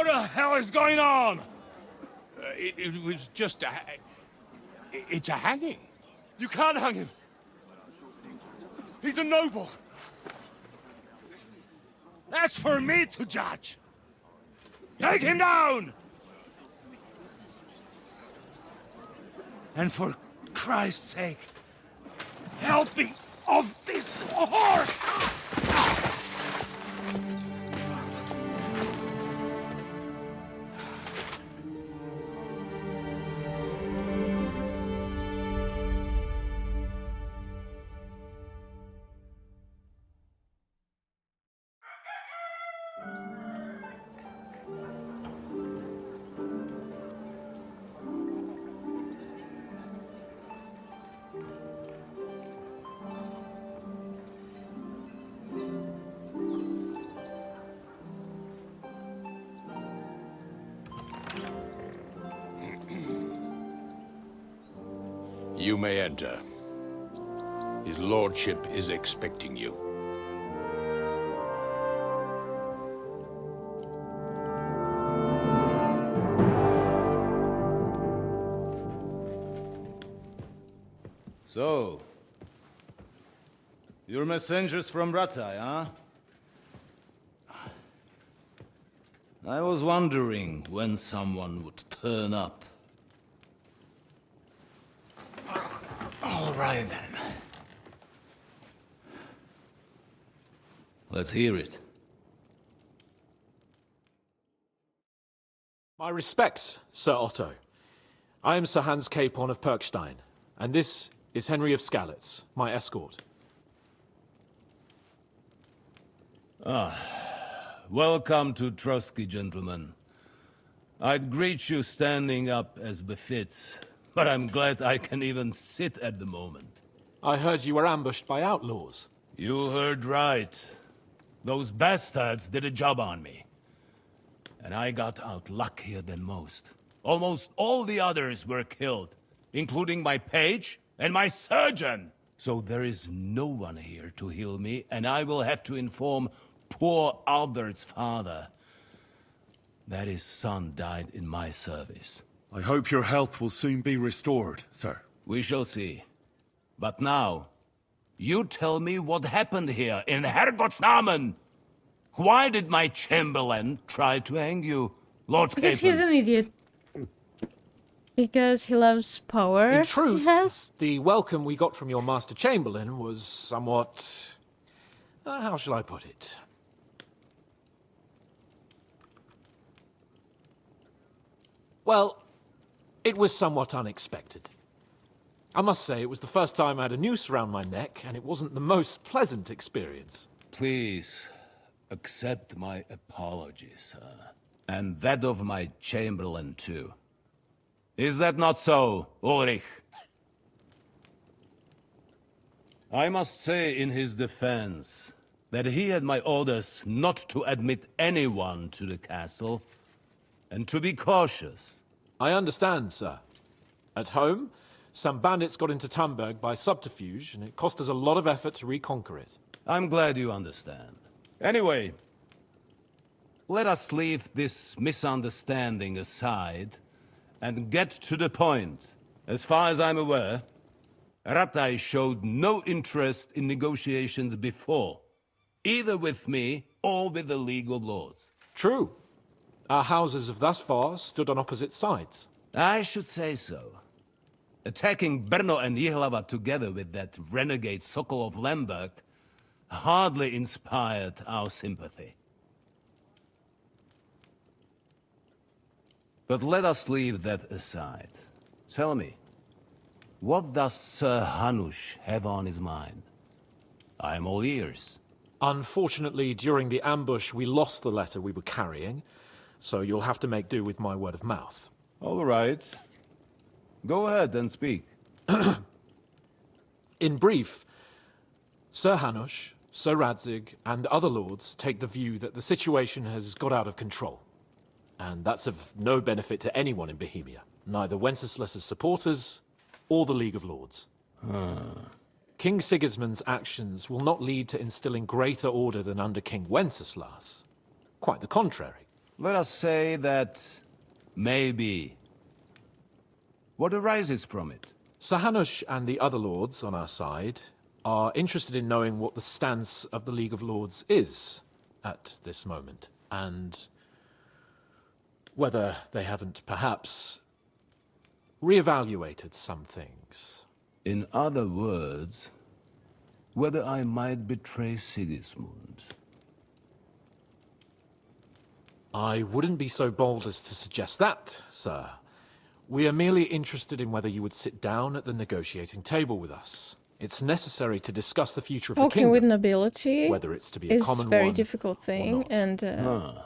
the hell is going on? It was just a... It's a hanging. You can't hang him. He's a noble. That's for me to judge. Take him down! And for Christ's sake, help me off this horse! You may enter. His lordship is expecting you. So, you're messengers from Rattay, huh? I was wondering when someone would turn up. All right, then. Let's hear it. My respects, Sir Otto. I am Sir Hans Capon of Perkstein, and this is Henry of Skalitz, my escort. Welcome to Trotsky, gentlemen. I'd greet you standing up as befits, but I'm glad I can even sit at the moment. I heard you were ambushed by outlaws. You heard right. Those bastards did a job on me. And I got out luckier than most. Almost all the others were killed, including my page and my surgeon. So there is no one here to heal me, and I will have to inform poor Albert's father that his son died in my service. I hope your health will soon be restored, sir. We shall see. But now, you tell me what happened here in Herrgottsnamen. Why did my chamberlain try to hang you, Lord Because Capon? he's an idiot. Because he loves power. In truth, he has. the welcome we got from your Master Chamberlain was somewhat... how shall I put it? Well, it was somewhat unexpected. I must say, it was the first time I had a noose around my neck, and it wasn't the most pleasant experience. Please, accept my apologies, sir. And that of my chamberlain, too. Is that not so, Ulrich? I must say in his defense that he had my orders not to admit anyone to the castle, and to be cautious. I understand, sir. At home, some bandits got into Tamberg by subterfuge, and it cost us a lot of effort to reconquer it. I'm glad you understand. Anyway, let us leave this misunderstanding aside and get to the point. As far as I'm aware, Rattay showed no interest in negotiations before, either with me or with the League of Lords. True. Our houses have thus far stood on opposite sides. I should say so. Attacking Brno and Jihlava together with that renegade Sokol of Lemberg hardly inspired our sympathy. But let us leave that aside. Tell me, what does Sir Hanush have on his mind? I am all ears. Unfortunately, during the ambush, we lost the letter we were carrying, so you'll have to make do with my word of mouth. All right. Go ahead and speak. In brief, Sir Hanush, Sir Radzig, and other lords take the view that the situation has got out of control. And that's of no benefit to anyone in Bohemia, neither Wenceslas's supporters or the League of Lords. King Sigismund's actions will not lead to instilling greater order than under King Wenceslas. Quite the contrary. Let us say that maybe. What arises from it? Sir Hanush and the other lords on our side are interested in knowing what the stance of the League of Lords is at this moment, and whether they haven't perhaps reevaluated some things. In other words, whether I might betray Sigismund. I wouldn't be so bold as to suggest that, sir. We are merely interested in whether you would sit down at the negotiating table with us. It's necessary to discuss the future of the Talking with kingdom, nobility whether it's to be a is common very one difficult thing, or not. and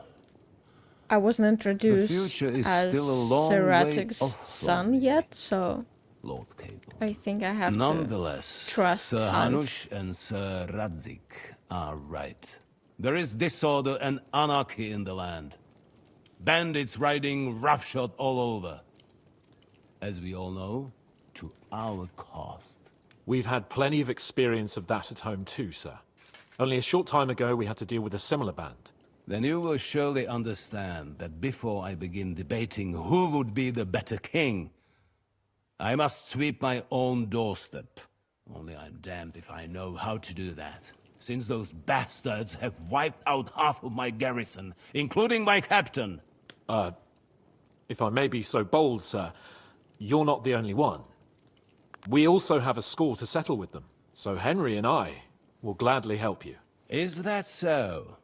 I wasn't introduced future is as still a long Sir way Radzig's off from son me. yet, so Lord Cable. I think I have Nonetheless, to trust Sir Hans. Hanush and Sir Radzig are right. There is disorder and anarchy in the land. Bandits riding roughshod all over. As we all know, to our cost. We've had plenty of experience of that at home too, sir. Only a short time ago we had to deal with a similar band. Then you will surely understand that before I begin debating who would be the better king, I must sweep my own doorstep. Only I'm damned if I know how to do that, since those bastards have wiped out half of my garrison, including my captain. If I may be so bold, sir, you're not the only one. We also have a score to settle with them, so Henry and I will gladly help you. Is that so?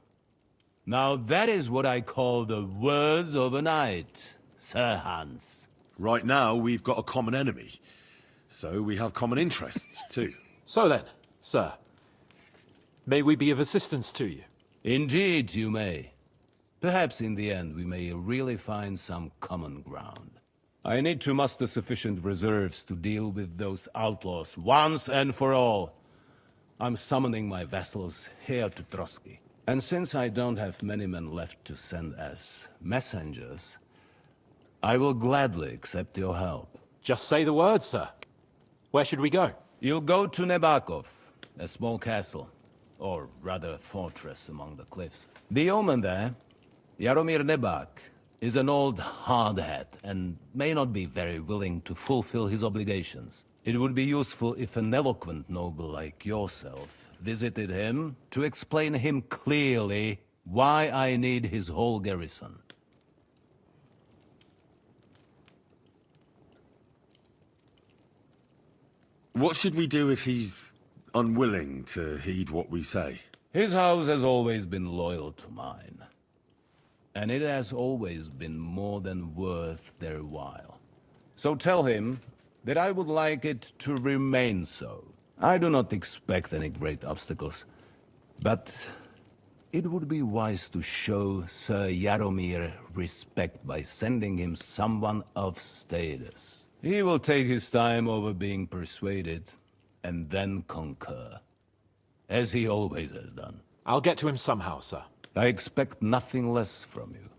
Now that is what I call the words of a knight, Sir Hans. Right now, we've got a common enemy. So we have common interests, too. So then, sir, may we be of assistance to you? Indeed you may. Perhaps in the end we may really find some common ground. I need to muster sufficient reserves to deal with those outlaws once and for all. I'm summoning my vassals here to Trotsky. And since I don't have many men left to send as messengers, I will gladly accept your help. Just say the word, sir. Where should we go? You'll go to Nebakov, a small castle, or rather a fortress among the cliffs. The yeoman there, Jaromir Nebak, is an old hardhat and may not be very willing to fulfill his obligations. It would be useful if an eloquent noble like yourself visited him to explain him clearly why I need his whole garrison. What should we do if he's unwilling to heed what we say? His house has always been loyal to mine. And it has always been more than worth their while. So tell him that I would like it to remain so. I do not expect any great obstacles, but it would be wise to show Sir Jaromir respect by sending him someone of status. He will take his time over being persuaded, and then concur, as he always has done. I'll get to him somehow, sir. I expect nothing less from you.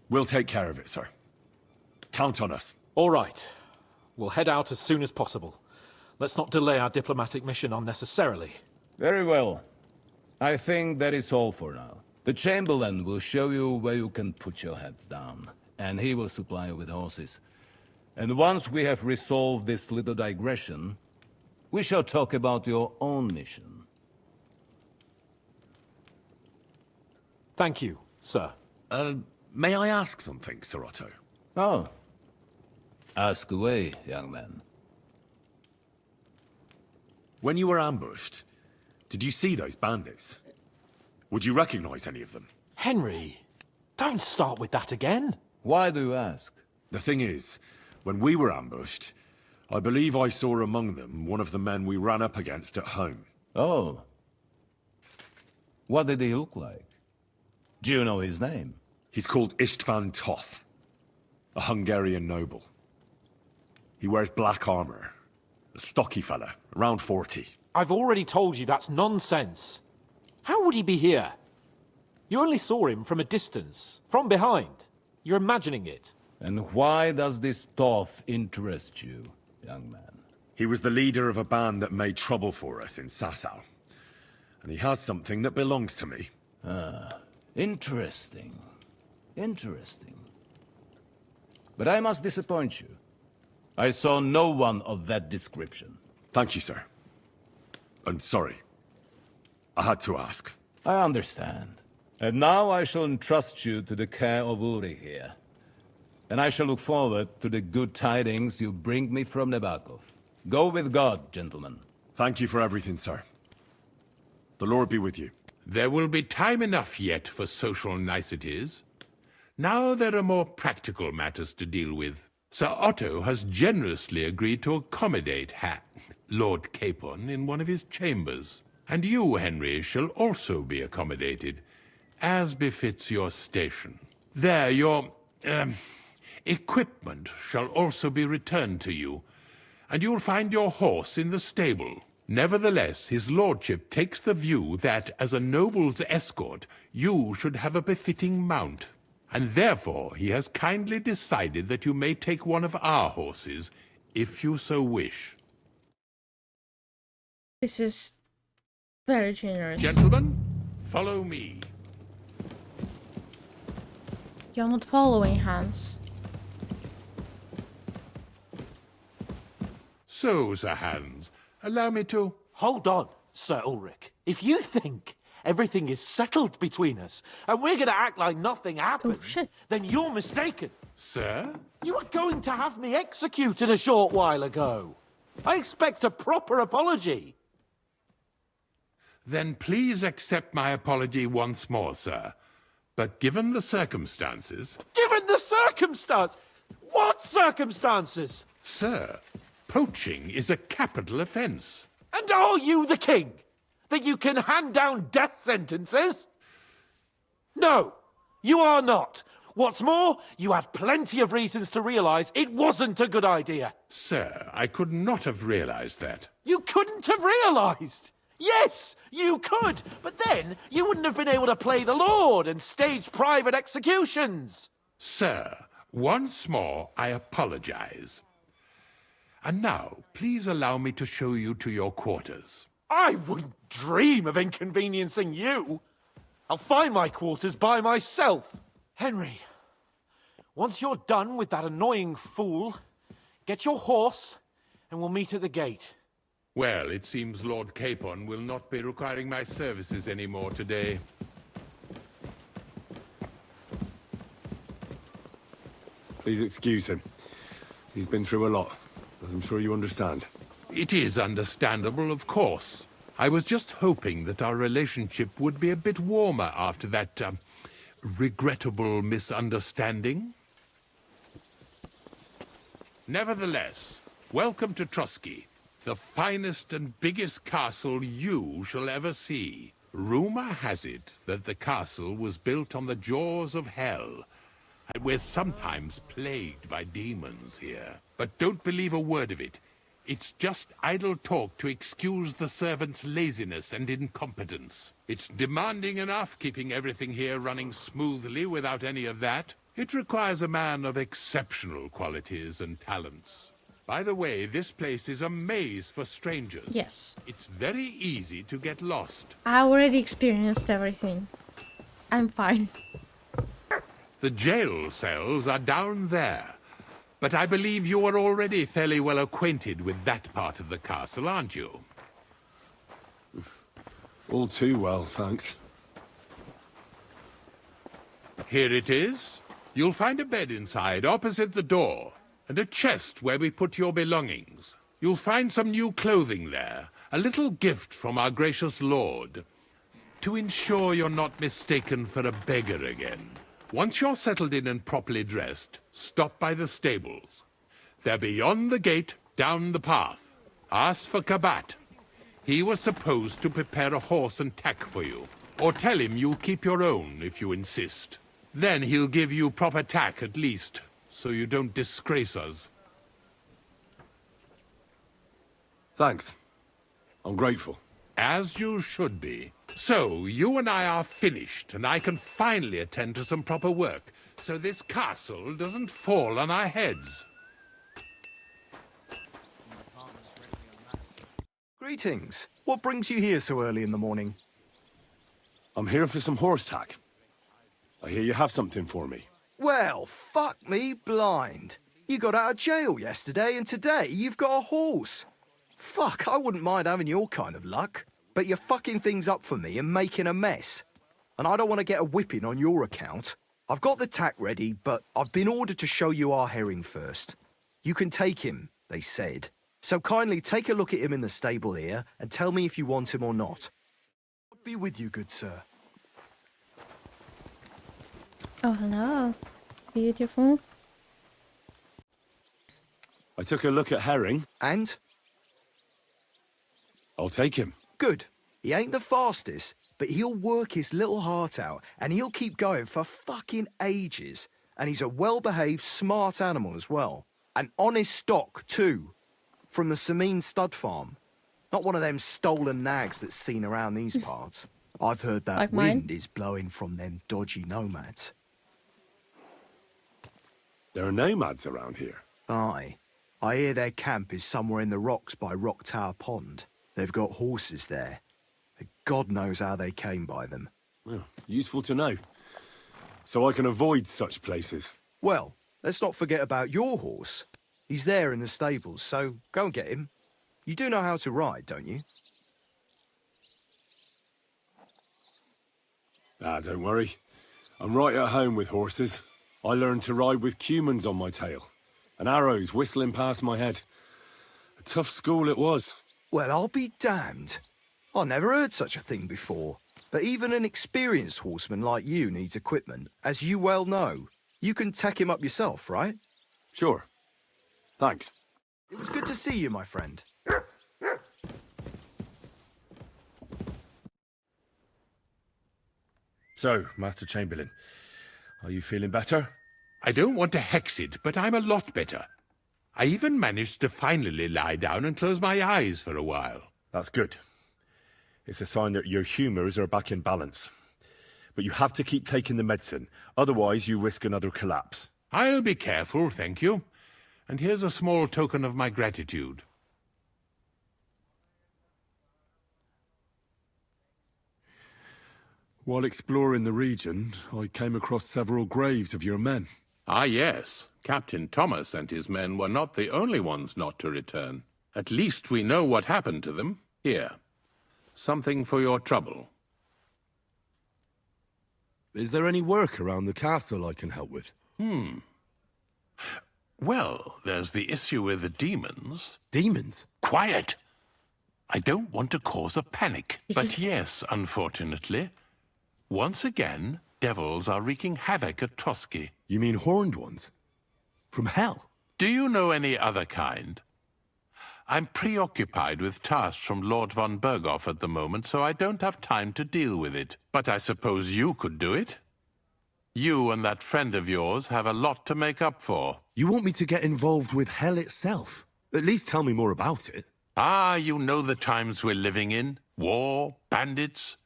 We'll take care of it, sir. Count on us. All right. We'll head out as soon as possible. Let's not delay our diplomatic mission unnecessarily. Very well. I think that is all for now. The Chamberlain will show you where you can put your heads down, and he will supply you with horses. And once we have resolved this little digression, we shall talk about your own mission. Thank you, sir. May I ask something, Sir Otto? Oh. Ask away, young man. When you were ambushed, did you see those bandits? Would you recognize any of them? Henry, don't start with that again. Why do you ask? The thing is, when we were ambushed, I believe I saw among them one of the men we ran up against at home. Oh. What did he look like? Do you know his name? He's called Istvan Toth, a Hungarian noble. He wears black armor. A stocky fella, around 40. I've already told you that's nonsense. How would he be here? You only saw him from a distance, from behind. You're imagining it. And why does this Toth interest you, young man? He was the leader of a band that made trouble for us in Sasau. and he has something that belongs to me. Interesting. Interesting. But I must disappoint you. I saw no one of that description. Thank you, sir. And sorry. I had to ask. I understand. And now I shall entrust you to the care of Uri here. And I shall look forward to the good tidings you bring me from Nebakov. Go with God, gentlemen. Thank you for everything, sir. The Lord be with you. There will be time enough yet for social niceties. Now there are more practical matters to deal with. Sir Otto has generously agreed to accommodate Lord Capon in one of his chambers. And you, Henry, shall also be accommodated, as befits your station. There, your, equipment shall also be returned to you, and you'll find your horse in the stable. Nevertheless, his lordship takes the view that, as a noble's escort, you should have a befitting mount. And therefore he has kindly decided that you may take one of our horses, if you so wish. This is very generous. Gentlemen, follow me. You're not following, Hans. So, Sir Hans, allow me to... Hold on, Sir Ulrich. If you think everything is settled between us, and we're gonna act like nothing happened, Oh, shit. then you're mistaken. Sir? You were going to have me executed a short while ago. I expect a proper apology. Then please accept my apology once more, sir. But given the circumstances... Given the circumstance? What circumstances? Sir, poaching is a capital offence. And are you the king? That you can hand down death sentences? No, you are not. What's more, you had plenty of reasons to realize it wasn't a good idea. Sir, I could not have realized that. You couldn't have realized. Yes, you could, but then you wouldn't have been able to play the Lord and stage private executions. Sir, once more I apologize. And now, please allow me to show you to your quarters. I wouldn't dream of inconveniencing you. I'll find my quarters by myself. Henry, once you're done with that annoying fool, get your horse and we'll meet at the gate. Well, it seems Lord Capon will not be requiring my services anymore today. Please excuse him. He's been through a lot, as I'm sure you understand. It is understandable, of course. I was just hoping that our relationship would be a bit warmer after that, regrettable misunderstanding. Nevertheless, welcome to Trusky, the finest and biggest castle you shall ever see. Rumor has it that the castle was built on the jaws of hell, and we're sometimes plagued by demons here. But don't believe a word of it. It's just idle talk to excuse the servants' laziness and incompetence. It's demanding enough keeping everything here running smoothly without any of that. It requires a man of exceptional qualities and talents. By the way, this place is a maze for strangers. Yes. It's very easy to get lost. I already experienced everything. I'm fine. The jail cells are down there. But I believe you are already fairly well acquainted with that part of the castle, aren't you? All too well, thanks. Here it is. You'll find a bed inside, opposite the door, and a chest where we put your belongings. You'll find some new clothing there, a little gift from our gracious lord, to ensure you're not mistaken for a beggar again. Once you're settled in and properly dressed, stop by the stables. They're beyond the gate, down the path. Ask for Kabat. He was supposed to prepare a horse and tack for you. Or tell him you'll keep your own if you insist. Then he'll give you proper tack at least, so you don't disgrace us. Thanks. I'm grateful. As you should be. So, you and I are finished, and I can finally attend to some proper work, so this castle doesn't fall on our heads. Greetings. What brings you here so early in the morning? I'm here for some horse tack. I hear you have something for me. Well, fuck me blind. You got out of jail yesterday, and today you've got a horse. Fuck, I wouldn't mind having your kind of luck. But you're fucking things up for me and making a mess. And I don't want to get a whipping on your account. I've got the tack ready, but I've been ordered to show you our herring first. You can take him, they said. So kindly take a look at him in the stable here and tell me if you want him or not. God be with you, good sir. Oh, hello. Beautiful. I took a look at Herring. And? I'll take him. Good. He ain't the fastest, but he'll work his little heart out, and he'll keep going for fucking ages. And he's a well-behaved, smart animal as well. An honest stock, too. From the Sameen stud farm. Not one of them stolen nags that's seen around these parts. I've heard that Like mine? wind is blowing from them dodgy nomads. There are nomads around here. Aye. I hear their camp is somewhere in the rocks by Rock Tower Pond. They've got horses there. God knows how they came by them. Well, useful to know. So I can avoid such places. Well, let's not forget about your horse. He's there in the stables, so go and get him. You do know how to ride, don't you? Ah, don't worry. I'm right at home with horses. I learned to ride with cumans on my tail, and arrows whistling past my head. A tough school it was. Well, I'll be damned. I never heard such a thing before. But even an experienced horseman like you needs equipment, as you well know. You can tack him up yourself, right? Sure. Thanks. It was good to see you, my friend. So, Master Chamberlain, are you feeling better? I don't want to hex it, but I'm a lot better. I even managed to finally lie down and close my eyes for a while. That's good. It's a sign that your humours are back in balance. But you have to keep taking the medicine, otherwise you risk another collapse. I'll be careful, thank you. And here's a small token of my gratitude. While exploring the region, I came across several graves of your men. Ah, yes. Captain Thomas and his men were not the only ones not to return. At least we know what happened to them. Here. Something for your trouble. Is there any work around the castle I can help with? Well, there's the issue with the demons. Demons? Quiet! I don't want to cause a panic. Is But it- yes, unfortunately, once again, devils are wreaking havoc at Trotsky. You mean horned ones? From hell? Do you know any other kind? I'm preoccupied with tasks from Lord von Berghoff at the moment, so I don't have time to deal with it. But I suppose you could do it? You and that friend of yours have a lot to make up for. You want me to get involved with hell itself? At least tell me more about it. Ah, you know the times we're living in. War, bandits.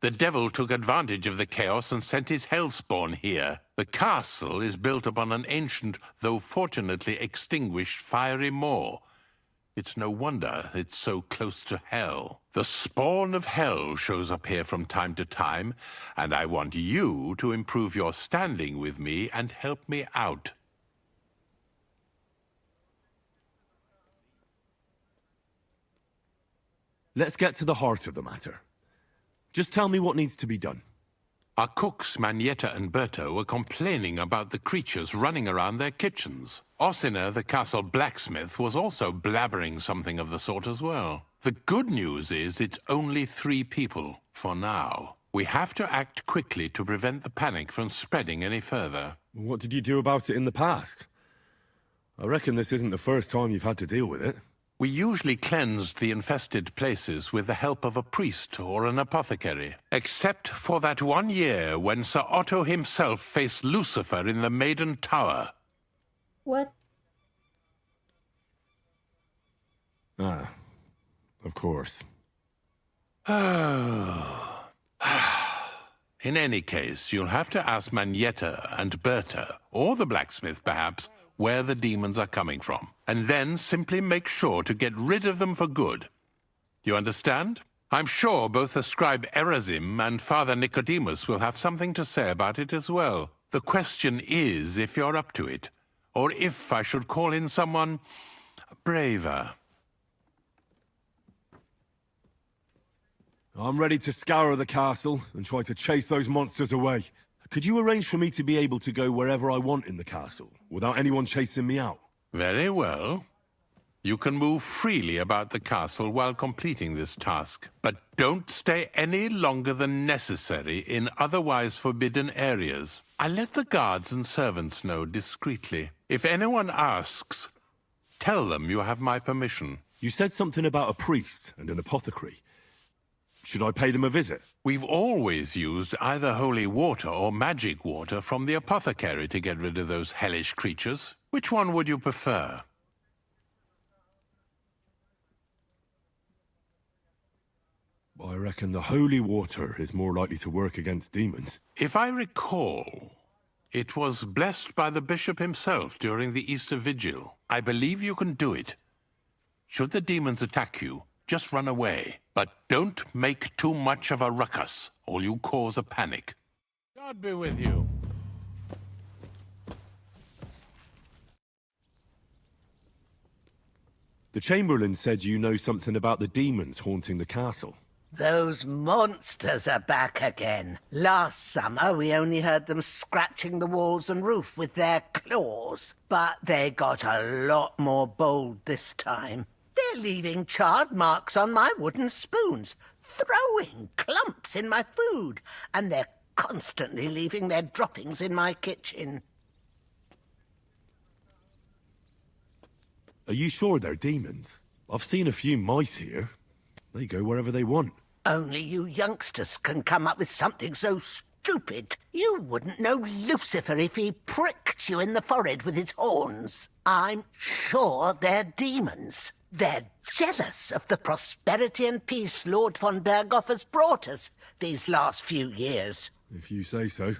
The devil took advantage of the chaos and sent his hellspawn here. The castle is built upon an ancient, though fortunately extinguished, fiery moor. It's no wonder it's so close to hell. The spawn of hell shows up here from time to time, and I want you to improve your standing with me and help me out. Let's get to the heart of the matter. Just tell me what needs to be done. Our cooks, Manietta and Berto, were complaining about the creatures running around their kitchens. Ossiner, the castle blacksmith, was also blabbering something of the sort as well. The good news is it's only 3 people, for now. We have to act quickly to prevent the panic from spreading any further. What did you do about it in the past? I reckon this isn't the first time you've had to deal with it. We usually cleansed the infested places with the help of a priest or an apothecary. Except for that one year when Sir Otto himself faced Lucifer in the Maiden Tower. What? Ah, of course. In any case, you'll have to ask Manietta and Berta, or the blacksmith perhaps, where the demons are coming from. And then simply make sure to get rid of them for good. You understand? I'm sure both the scribe Erazim and Father Nicodemus will have something to say about it as well. The question is if you're up to it, or if I should call in someone braver. I'm ready to scour the castle and try to chase those monsters away. Could you arrange for me to be able to go wherever I want in the castle, without anyone chasing me out? Very well. You can move freely about the castle while completing this task, but don't stay any longer than necessary in otherwise forbidden areas. I'll let the guards and servants know discreetly. If anyone asks, tell them you have my permission. You said something about a priest and an apothecary. Should I pay them a visit? We've always used either holy water or magic water from the apothecary to get rid of those hellish creatures. Which one would you prefer? I reckon the holy water is more likely to work against demons. If I recall, it was blessed by the bishop himself during the Easter Vigil. I believe you can do it. Should the demons attack you, just run away. But don't make too much of a ruckus, or you cause a panic. God be with you. The Chamberlain said you know something about the demons haunting the castle. Those monsters are back again. Last summer, we only heard them scratching the walls and roof with their claws. But they got a lot more bold this time. They're leaving charred marks on my wooden spoons, throwing clumps in my food, and they're constantly leaving their droppings in my kitchen. Are you sure they're demons? I've seen a few mice here. They go wherever they want. Only you youngsters can come up with something so stupid. You wouldn't know Lucifer if he pricked you in the forehead with his horns. I'm sure they're demons. They're jealous of the prosperity and peace Lord von Berghoff has brought us these last few years. If you say so.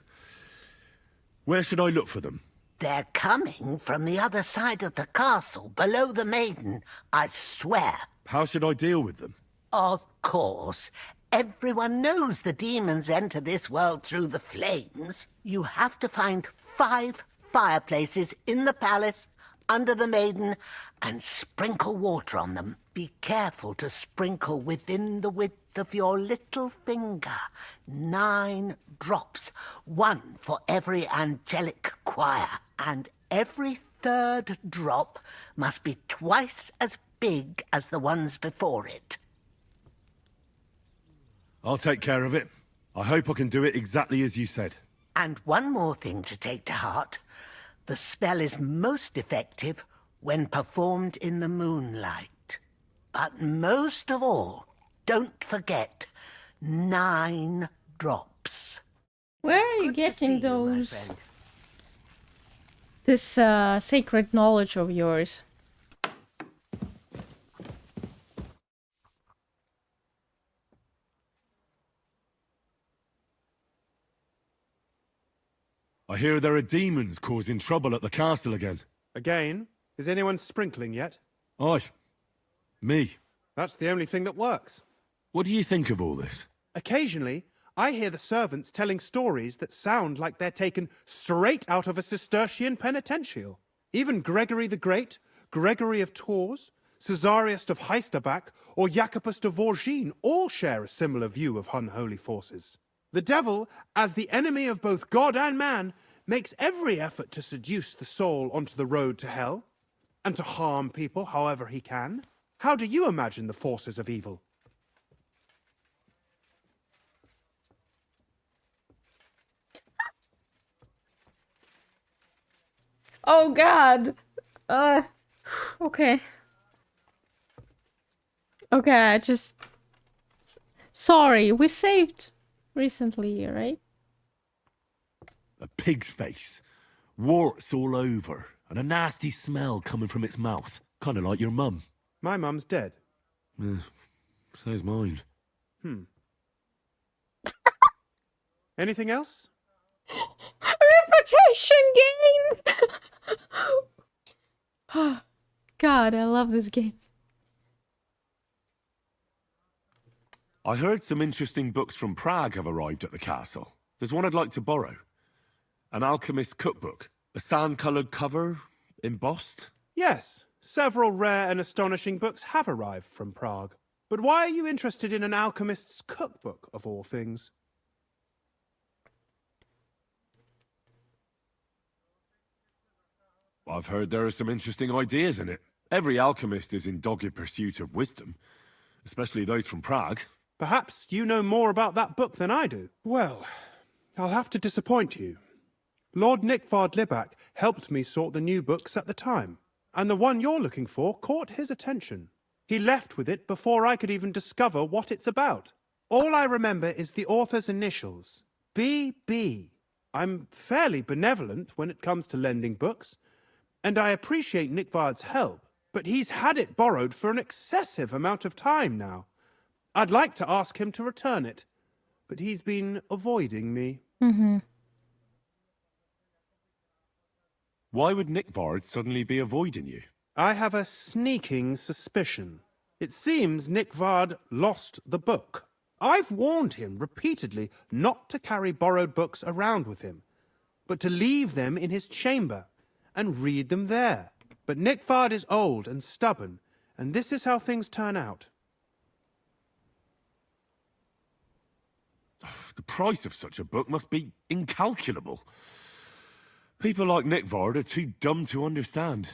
Where should I look for them? They're coming from the other side of the castle, below the maiden, I swear. How should I deal with them? Of course. Everyone knows the demons enter this world through the flames. You have to find 5 fireplaces in the palace, under the maiden, and sprinkle water on them. Be careful to sprinkle within the width of your little finger. 9 drops, 1 for every angelic choir. And every 3rd drop must be twice as big as the ones before it. I'll take care of it. I hope I can do it exactly as you said. And one more thing to take to heart. The spell is most effective when performed in the moonlight. But most of all, don't forget 9 drops. Where are you Good to see getting you, my those? friend. This sacred knowledge of yours? I hear there are demons causing trouble at the castle again. Again? Is anyone sprinkling yet? Me. That's the only thing that works. What do you think of all this? Occasionally, I hear the servants telling stories that sound like they're taken straight out of a Cistercian penitential. Even Gregory the Great, Gregory of Tours, Caesarius of Heisterbach, or Jacobus de Vorgine all share a similar view of unholy forces. The devil, as the enemy of both God and man, makes every effort to seduce the soul onto the road to hell, and to harm people however he can. How do you imagine the forces of evil? Oh God. Okay. Okay, I just... Sorry, we saved recently, right? A pig's face. Warts all over. And a nasty smell coming from its mouth. Kind of like your mum. My mum's dead. So's mine. Anything else? Reputation gain! God, I love this game. I heard some interesting books from Prague have arrived at the castle. There's one I'd like to borrow. An alchemist's cookbook. A sand-coloured cover, embossed. Yes, several rare and astonishing books have arrived from Prague. But why are you interested in an alchemist's cookbook, of all things? I've heard there are some interesting ideas in it. Every alchemist is in dogged pursuit of wisdom, especially those from Prague. Perhaps you know more about that book than I do. Well, I'll have to disappoint you. Lord Nickvard Libak helped me sort the new books at the time, and the one you're looking for caught his attention. He left with it before I could even discover what it's about. All I remember is the author's initials, B.B. I'm fairly benevolent when it comes to lending books, and I appreciate Nickvard's help, but he's had it borrowed for an excessive amount of time now. I'd like to ask him to return it, but he's been avoiding me. Why would Nickvard suddenly be avoiding you? I have a sneaking suspicion. It seems Nickvard lost the book. I've warned him repeatedly not to carry borrowed books around with him, but to leave them in his chamber and read them there. But Nickvard is old and stubborn, and this is how things turn out. The price of such a book must be incalculable. People like Nickvard are too dumb to understand.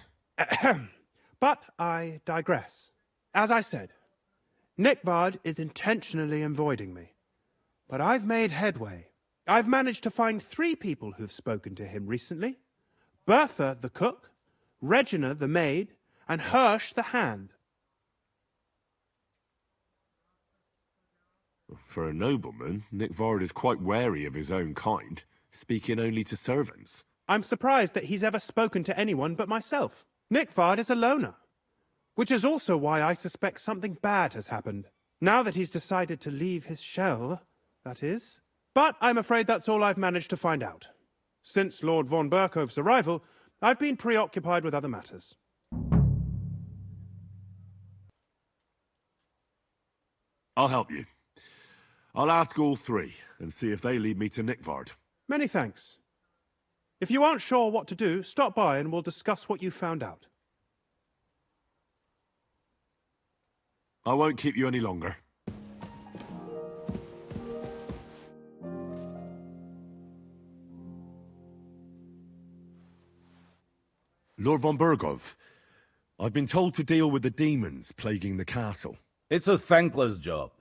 But I digress. As I said, Nickvard is intentionally avoiding me. But I've made headway. I've managed to find 3 people who've spoken to him recently. Bertha, the cook, Regina, the maid, and Hirsch, the hand. For a nobleman, Nickvard is quite wary of his own kind, speaking only to servants. I'm surprised that he's ever spoken to anyone but myself. Nickvard is a loner, which is also why I suspect something bad has happened. Now that he's decided to leave his shell, that is. But I'm afraid that's all I've managed to find out. Since Lord von Berkove's arrival, I've been preoccupied with other matters. I'll help you. I'll ask all 3 and see if they lead me to Nickvard. Many thanks. If you aren't sure what to do, stop by and we'll discuss what you found out. I won't keep you any longer. Lord von Berkov, I've been told to deal with the demons plaguing the castle. It's a thankless job,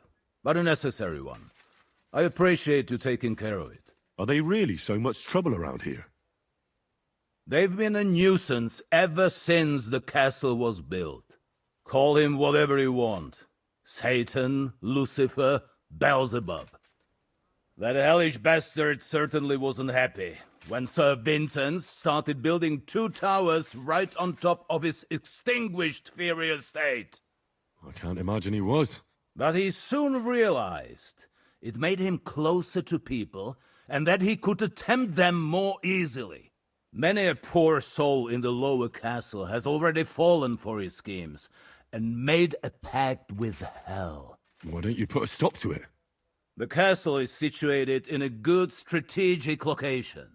but a necessary one. I appreciate you taking care of it. Are they really so much trouble around here? They've been a nuisance ever since the castle was built. Call him whatever you want. Satan, Lucifer, Beelzebub. That hellish bastard certainly wasn't happy when Sir Vincent started building 2 towers right on top of his extinguished fairy estate. I can't imagine he was. But he soon realized it made him closer to people and that he could tempt them more easily. Many a poor soul in the lower castle has already fallen for his schemes and made a pact with hell. Why don't you put a stop to it? The castle is situated in a good strategic location.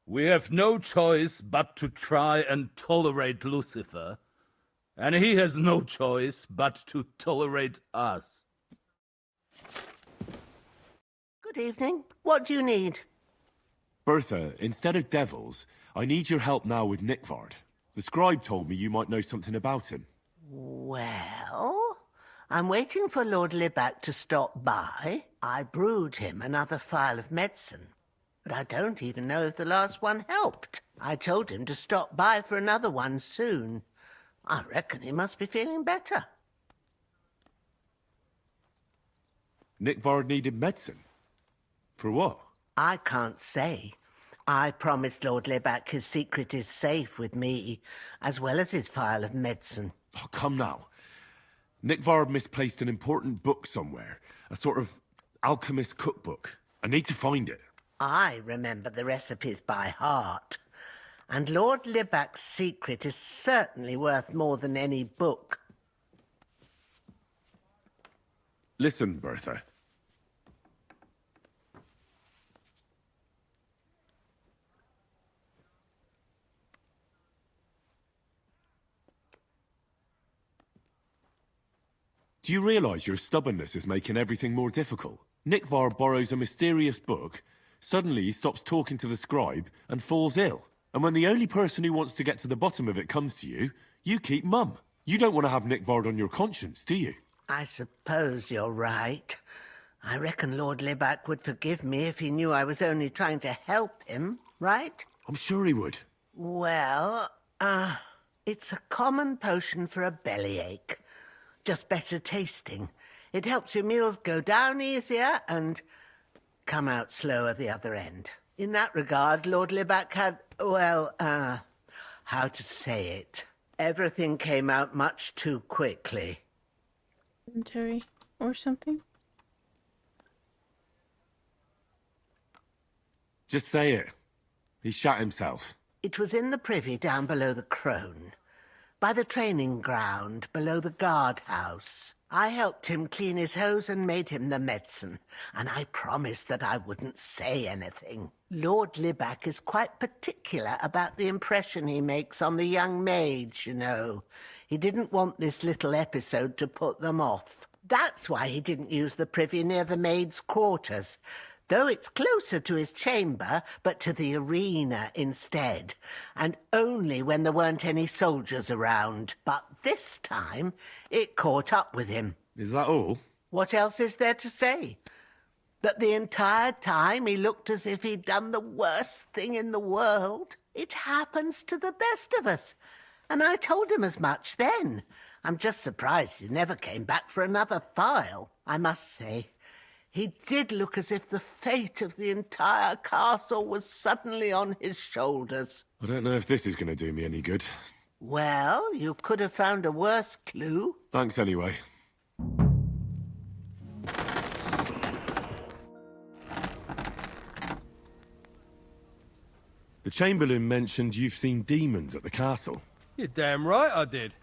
We have no choice but to try and tolerate Lucifer, and he has no choice but to tolerate us. Good evening. What do you need? Bertha, instead of devils, I need your help now with Nickvard. The scribe told me you might know something about him. Well, I'm waiting for Lord Libak to stop by. I brewed him another phial of medicine, but I don't even know if the last one helped. I told him to stop by for another one soon. I reckon he must be feeling better. Nickvard needed medicine? For what? I can't say. I promised Lord Libak his secret is safe with me, as well as his phial of medicine. Oh, come now. Nickvard misplaced an important book somewhere. A sort of alchemist cookbook. I need to find it. I remember the recipes by heart. And Lord Libak's secret is certainly worth more than any book. Listen, Bertha. Do you realise your stubbornness is making everything more difficult? Nikvar borrows a mysterious book, suddenly he stops talking to the scribe, and falls ill. And when the only person who wants to get to the bottom of it comes to you, you keep mum. You don't want to have Nikvar on your conscience, do you? I suppose you're right. I reckon Lord Libac would forgive me if he knew I was only trying to help him, right? I'm sure he would. Well, it's a common potion for a bellyache. Just better tasting. It helps your meals go down easier and come out slower the other end. In that regard, Lord Libac had, well, how to say it? Everything came out much too quickly. Inventory or something? Just say it. He shot himself. It was in the privy down below the Crone, by the training ground below the guardhouse. I helped him clean his hose and made him the medicine, and I promised that I wouldn't say anything. Lord Libac is quite particular about the impression he makes on the young maids, you know. He didn't want this little episode to put them off. That's why he didn't use the privy near the maids' quarters, though it's closer to his chamber, but to the arena instead, and only when there weren't any soldiers around. But this time, it caught up with him. Is that all? What else is there to say? That the entire time he looked as if he'd done the worst thing in the world. It happens to the best of us. And I told him as much then. I'm just surprised he never came back for another file. I must say, he did look as if the fate of the entire castle was suddenly on his shoulders. I don't know if this is going to do me any good. Well, you could have found a worse clue. Thanks anyway. The Chamberlain mentioned you've seen demons at the castle. You're damn right I did.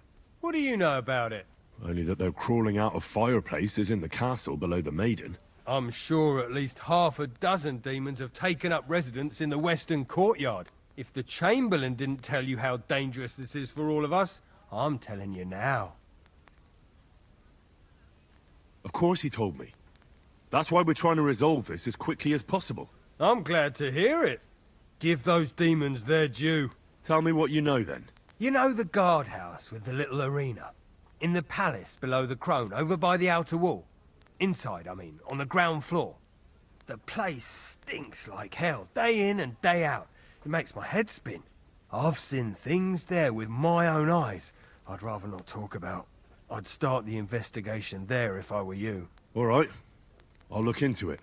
What do you know about it? Only that they're crawling out of fireplaces in the castle below the Maiden. I'm sure at least half a dozen demons have taken up residence in the western courtyard. If the Chamberlain didn't tell you how dangerous this is for all of us, I'm telling you now. Of course he told me. That's why we're trying to resolve this as quickly as possible. I'm glad to hear it. Give those demons their due. Tell me what you know then. You know the guardhouse with the little arena? In the palace below the Crone, over by the outer wall? Inside, I mean, on the ground floor. The place stinks like hell, day in and day out. It makes my head spin. I've seen things there with my own eyes I'd rather not talk about. I'd start the investigation there if I were you. All right. I'll look into it.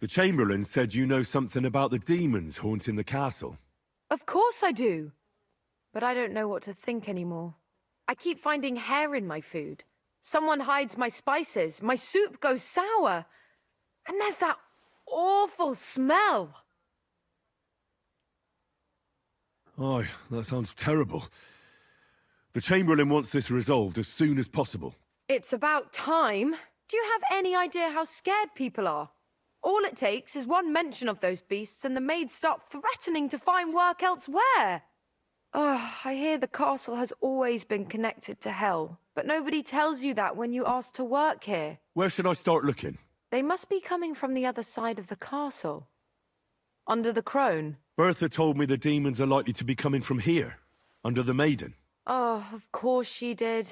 The Chamberlain said you know something about the demons haunting the castle. Of course I do. But I don't know what to think anymore. I keep finding hair in my food. Someone hides my spices. My soup goes sour. And there's that awful smell. Oh, that sounds terrible. The Chamberlain wants this resolved as soon as possible. It's about time. Do you have any idea how scared people are? All it takes is one mention of those beasts and the maids start threatening to find work elsewhere. I hear the castle has always been connected to hell, but nobody tells you that when you ask to work here. Where should I start looking? They must be coming from the other side of the castle. Under the Crone. Bertha told me the demons are likely to be coming from here, under the Maiden. Oh, of course she did.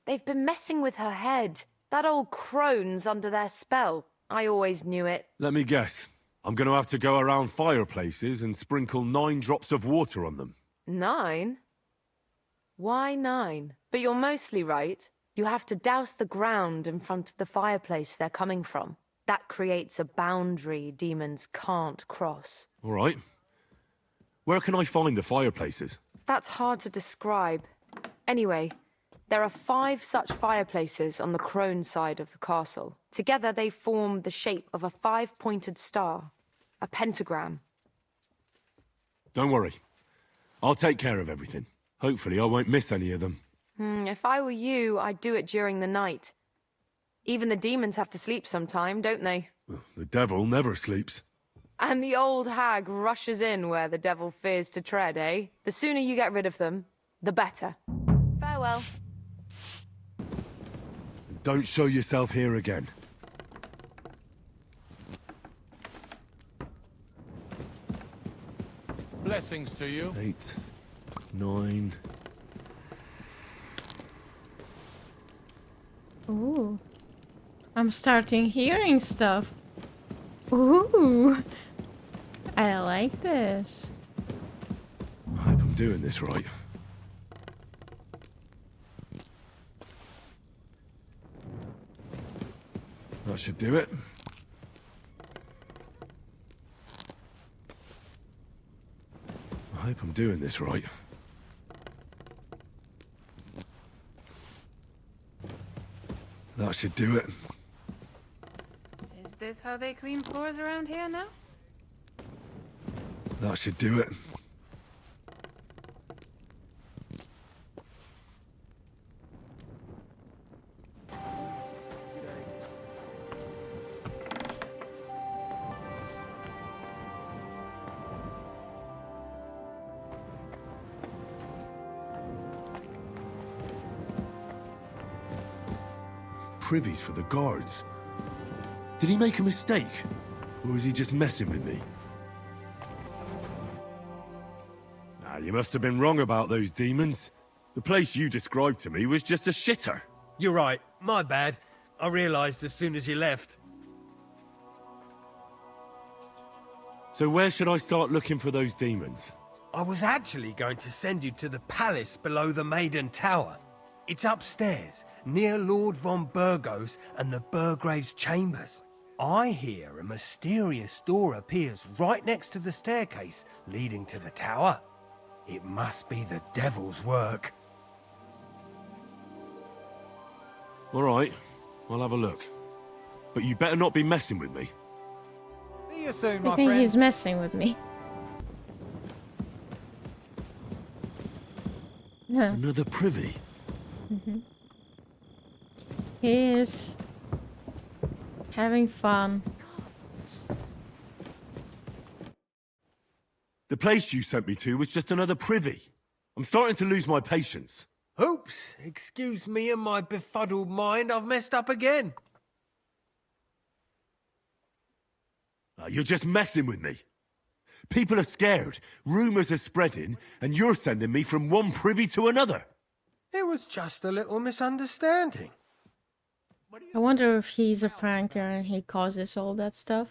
They've been messing with her head. That old Crone's under their spell. I always knew it. Let me guess. I'm going to have to go around fireplaces and sprinkle 9 drops of water on them. 9? Why 9? But you're mostly right. You have to douse the ground in front of the fireplace they're coming from. That creates a boundary demons can't cross. All right. Where can I find the fireplaces? That's hard to describe. Anyway, there are 5 such fireplaces on the Crone side of the castle. Together they form the shape of a 5-pointed star, a pentagram. Don't worry. I'll take care of everything. Hopefully I won't miss any of them. If I were you, I'd do it during the night. Even the demons have to sleep sometime, don't they? The devil never sleeps. And the old hag rushes in where the devil fears to tread, eh? The sooner you get rid of them, the better. Farewell. Don't show yourself here again. Blessings to you. 8, 9... Ooh. I'm starting hearing stuff. Ooh. I like this. I hope I'm doing this right. That should do it. I hope I'm doing this right. That should do it. Is this how they clean floors around here now? That should do it. Privies for the guards. Did he make a mistake? Or was he just messing with me? You must have been wrong about those demons. The place you described to me was just a shitter. You're right. My bad. I realised as soon as you left. So where should I start looking for those demons? I was actually going to send you to the palace below the Maiden Tower. It's upstairs, near Lord von Burgos and the Burgrave's chambers. I hear a mysterious door appears right next to the staircase leading to the tower. It must be the devil's work. All right, I'll have a look. But you better not be messing with me. See you soon, I my think friend. he's messing with me. Yeah. Another privy? He is having fun. The place you sent me to was just another privy. I'm starting to lose my patience. Oops, excuse me and my befuddled mind, I've messed up again. You're just messing with me. People are scared, rumours are spreading, and you're sending me from one privy to another. It was just a little misunderstanding. I wonder if he's a pranker and he causes all that stuff.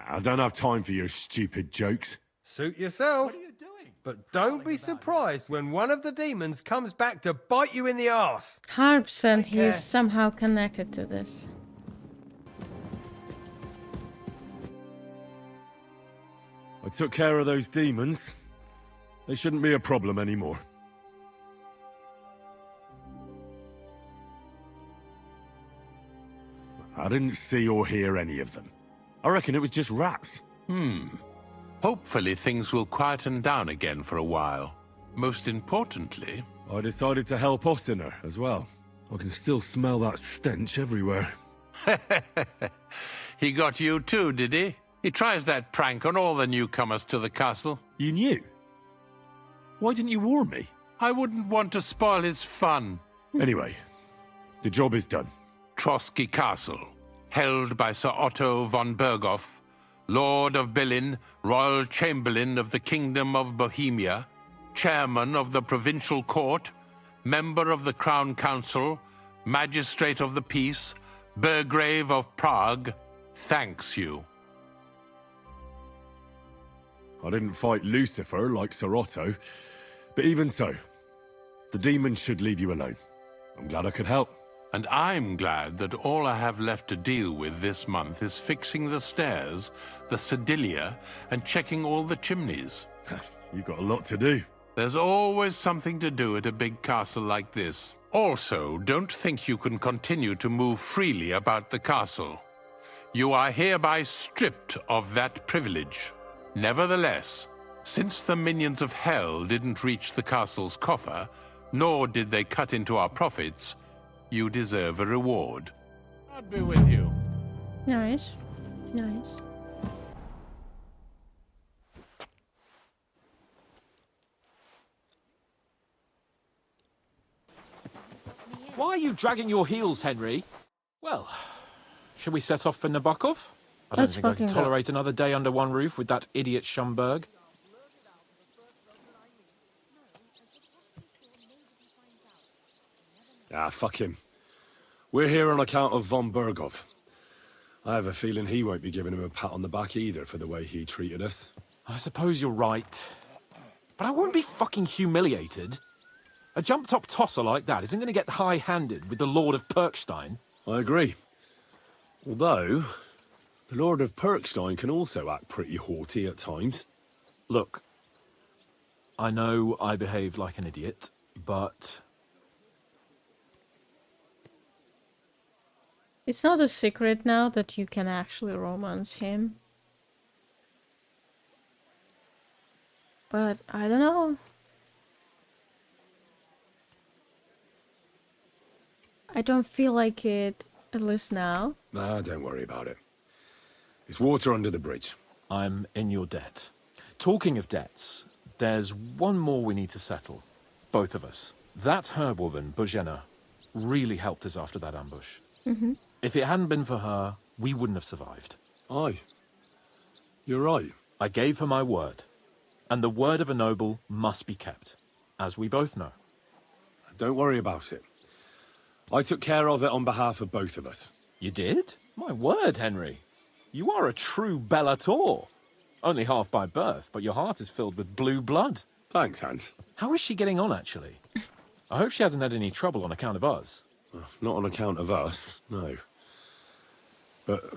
I don't have time for your stupid jokes. Suit yourself. What are you doing? But don't be surprised when one of the demons comes back to bite you in the arse. 100% he's somehow connected to this. I took care of those demons. They shouldn't be a problem anymore. I didn't see or hear any of them. I reckon it was just rats. Hopefully things will quieten down again for a while. Most importantly... I decided to help Ossiner as well. I can still smell that stench everywhere. He got you too, did he? He tries that prank on all the newcomers to the castle. You knew? Why didn't you warn me? I wouldn't want to spoil his fun. Anyway, the job is done. Trotsky Castle, held by Sir Otto von Berghoff, Lord of Billin, Royal Chamberlain of the Kingdom of Bohemia, Chairman of the Provincial Court, Member of the Crown Council, Magistrate of the Peace, Burgrave of Prague, thanks you. I didn't fight Lucifer like Sir Otto, but even so, the demons should leave you alone. I'm glad I could help. And I'm glad that all I have left to deal with this month is fixing the stairs, the sedilia, and checking all the chimneys. You've got a lot to do. There's always something to do at a big castle like this. Also, don't think you can continue to move freely about the castle. You are hereby stripped of that privilege. Nevertheless, Since the minions of hell didn't reach the castle's coffer, nor did they cut into our profits, you deserve a reward. I'll be with you. Nice. Nice. Why are you dragging your heels, Henry? Well, shall we set off for Nabokov? I don't Let's think I can fucking go. tolerate another day under one roof with that idiot Schumberg. Ah, fuck him. We're here on account of von Bergov. I have a feeling he won't be giving him a pat on the back either for the way he treated us. I suppose you're right. But I won't be fucking humiliated. A jump-top tosser like that isn't going to get high-handed with the Lord of Perkstein. I agree. Although, the Lord of Perkstein can also act pretty haughty at times. Look, I know I behaved like an idiot, but It's not a secret now that you can actually romance him. But I don't know. I don't feel like it, at least now. Nah, don't worry about it. It's water under the bridge. I'm in your debt. Talking of debts, there's one more we need to settle. Both of us. That herb-woman, Bozhena, really helped us after that ambush. Mm-hmm. If it hadn't been for her, we wouldn't have survived. Aye. You're right. I gave her my word. And the word of a noble must be kept, as we both know. Don't worry about it. I took care of it on behalf of both of us. You did? My word, Henry. You are a true Bellator. Only half by birth, but your heart is filled with blue blood. Thanks, Hans. How is she getting on, actually? I hope she hasn't had any trouble on account of us. Not on account of us, no. But...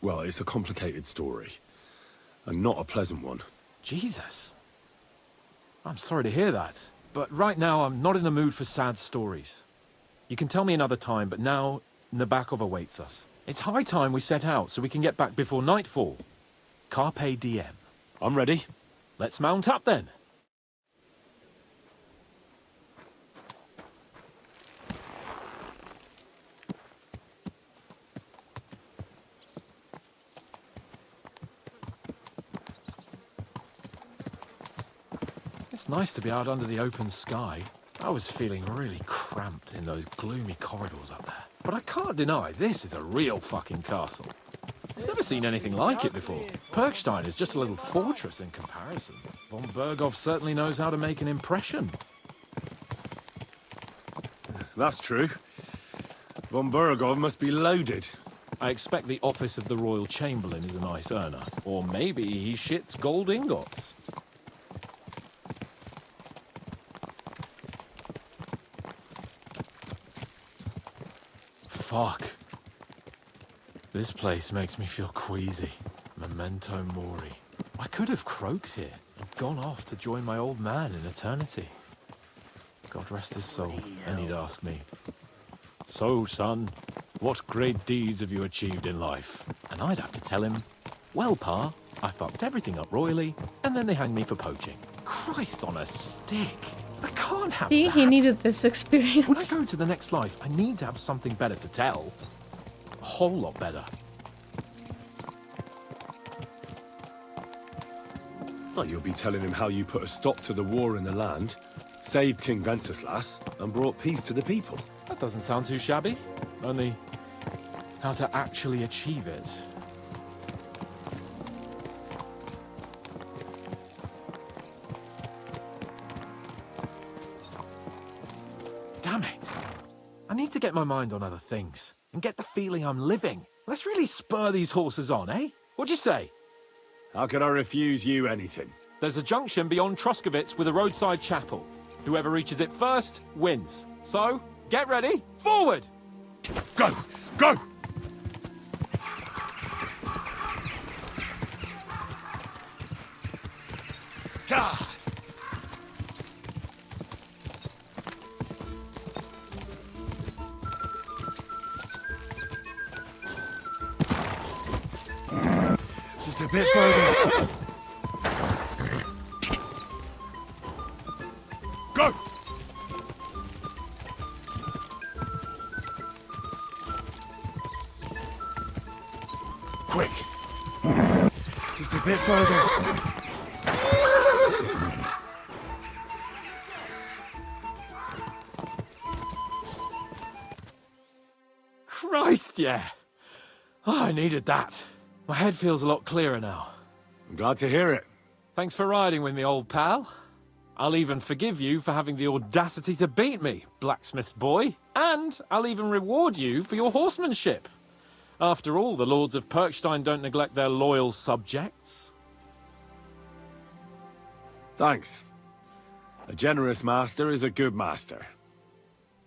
well, it's a complicated story. And not a pleasant one. Jesus. I'm sorry to hear that. But right now, I'm not in the mood for sad stories. You can tell me another time, but now Nabokov awaits us. It's high time we set out so we can get back before nightfall. Carpe diem. I'm ready. Let's mount up then. It's nice to be out under the open sky. I was feeling really cramped in those gloomy corridors up there. But I can't deny this is a real fucking castle. I've never seen anything like it before. Perkstein is just a little fortress in comparison. Von Bergov certainly knows how to make an impression. That's true. Von Bergov must be loaded. I expect the office of the Royal Chamberlain is a nice earner. Or maybe he shits gold ingots. Fuck. This place makes me feel queasy. Memento mori. I could have croaked here and gone off to join my old man in eternity. God rest his soul, and he'd ask me, "So, son, what great deeds have you achieved in life?" And I'd have to tell him, "Well, Pa, I fucked everything up royally, and then they hanged me for poaching." Christ on a stick. I can't have See, that. he needed this experience. When I go into the next life, I need to have something better to tell. A whole lot better. Well, you'll be telling him how you put a stop to the war in the land, saved King Wenceslas, and brought peace to the people. That doesn't sound too shabby. Only, how to actually achieve it. Damn it. I need to get my mind on other things and get the feeling I'm living. Let's really spur these horses on, eh? What'd you say? How could I refuse you anything? There's a junction beyond Truskovitz with a roadside chapel. Whoever reaches it first wins. So, get ready. Forward! Go! Go! God! Just a bit further. Go! Quick! Just a bit further. Christ, yeah. Oh, I needed that. My head feels a lot clearer now. I'm glad to hear it. Thanks for riding with me, old pal. I'll even forgive you for having the audacity to beat me, blacksmith's boy. And I'll even reward you for your horsemanship. After all, the lords of Perkstein don't neglect their loyal subjects. Thanks. A generous master is a good master.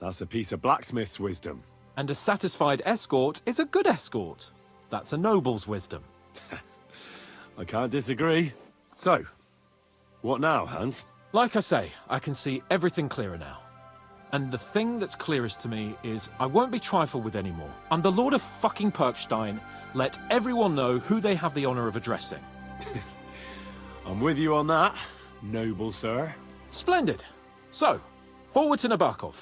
That's a piece of blacksmith's wisdom. And a satisfied escort is a good escort. That's a noble's wisdom. I can't disagree. So, what now, Hans? Like I say, I can see everything clearer now. And the thing that's clearest to me is I won't be trifled with anymore. I'm the Lord of fucking Perkstein. Let everyone know who they have the honor of addressing. I'm with you on that, noble sir. Splendid. So, forward to Nabokov.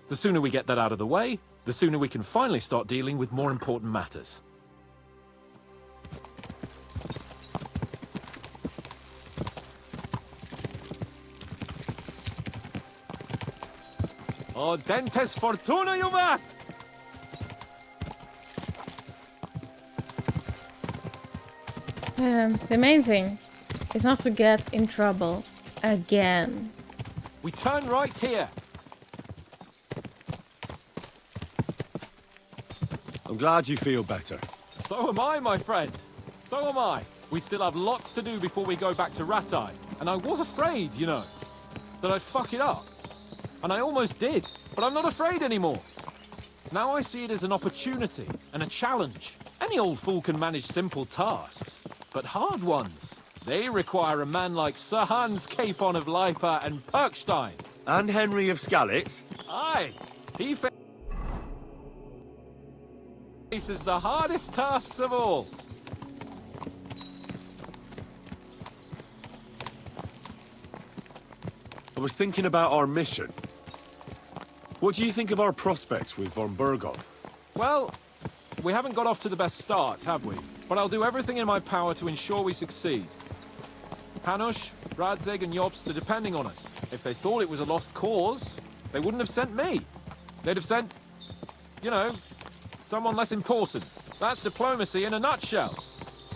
The sooner we get that out of the way, the sooner we can finally start dealing with more important matters. O dentes fortuna juvat! The main thing is not to get in trouble again. We turn right here. I'm glad you feel better. So am I, my friend. So am I. We still have lots to do before we go back to Ratai. And I was afraid, you know, that I'd fuck it up. And I almost did, but I'm not afraid anymore. Now I see it as an opportunity and a challenge. Any old fool can manage simple tasks, but hard ones, they require a man like Sir Hans Capon of Lipa and Perkstein. And Henry of Skalitz. Aye, he faces the hardest tasks of all. I was thinking about our mission. What do you think of our prospects with von Berghoff? Well, we haven't got off to the best start, have we? But I'll do everything in my power to ensure we succeed. Hanush, Radzig and Jobst are depending on us. If they thought it was a lost cause, they wouldn't have sent me. They'd have sent, you know, someone less important. That's diplomacy in a nutshell.